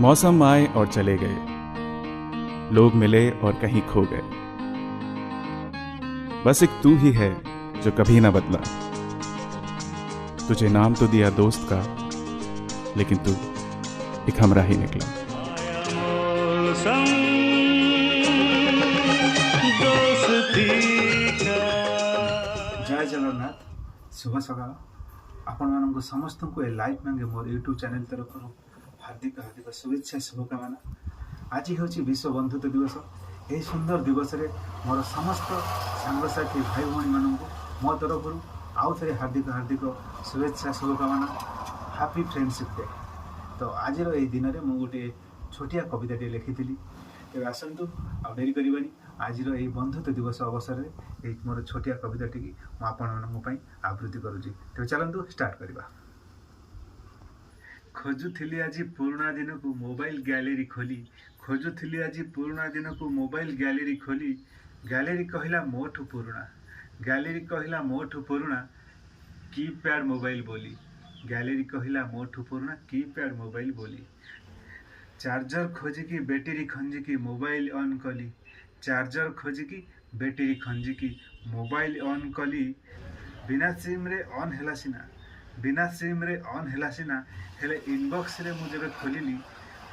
मौसम आए और चले गए, लोग मिले और कहीं खो गए। बस एक तू ही है जो कभी ना बदला। तुझे नाम तो दिया दोस्त का, लेकिन तू एक हमरा ही निकला। जय जगन्नाथ। शुभ सकाल आपण मानक समस्त को ए लाइव मांगे मोर यूट्यूब चैनल तरफ हार्दिक हार्दिक शुभेच्छा शुभकामना। आज हूँ विश्व बंधुत्व दिवस। यही सुंदर दिवस रे मोर समस्त सांगसाथी भाई भाई मानक मो तरफ आउ थे हार्दिक हार्दिक शुभेच्छा शुभकामना। Happy friendship day. तो आज यही दिन में मुझे गोटे छोटिया कविताटे लिखी। तेरे आसतु आ डेरी करवानी आज यही बंधुत्व दिवस अवसर में मोर छोटिया कविताटी आपण आवृत्ति करुँची। तेज चलतु स्टार्ट करवा। खोजुली आज पुराणा दिन को मोबाइल गैलेरी खोली, खोजुली आज पुराणा दिन को मोबाइल गैलेरी खोली। गैलेरी कहला मोठू पुराणा, गैलेरी कहला मोठू पुराणा कीपैड मोबाइल बोली। गैलेरी कहला मोठू पुराणा कीपैड मोबाइल बोली। चार्जर खोजिकी बैटेरी खंजिकी मोबाइल ऑन कली, चार्जर खोजिकी बैटेरी खंजिकी मोबाइल ऑन कली। बिना सिम रे ऑन हैला सिना, बिना सिम रे ऑन हैला सिना, हेले इनबॉक्स रे मु जब खोलिली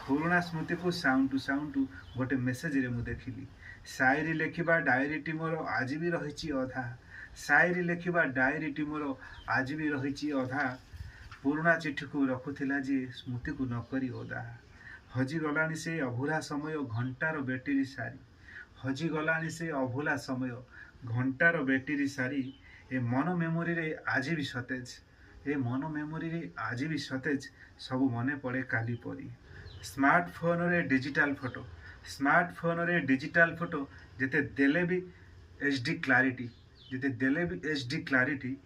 पुराणा स्मृति को साउंटू साउंटू गोटे मेसेज रे मु देखिली। शायरी लेखिबा डायरीटी मोर आज भी रही अधा, शायरी लेखिबा डायरीटी मोर आज भी रही अधा। पुराणा चिठी को रखुथिला जे स्मृति को नकरी ओदा। हजिगलानी से अभूला समय घंटार बैटेरी सारी, हजिगलानी से अभूला समय घंटार बैटेरी सारी। ए मन मेमोरी रे आज भी सतेज, ए मन मेमोरी रे आज भी सतेज सब मने पड़े काली परी। स्मार्टफोन रे डिजिटल फोटो, स्मार्टफोन रे डिजिटल फोटो जेते देले भी एचडी क्लारिटी, जेते देले भी एचडी क्लारिटी।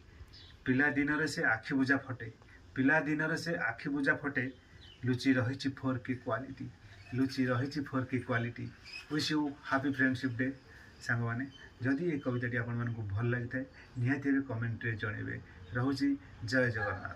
पिला दिन रे से आखि बुझा फटे, पिला दिन रे से आखि बुझा फटे। लुचि रही 4K क्वालिटी, लुचि रही 4K quality. Wish you happy friendship day सांग माने। जदि ये कविताटी आपण मानकु भल लगी थाए निहाती कमेंट रे जणेबे। रहुची जय जगन्नाथ।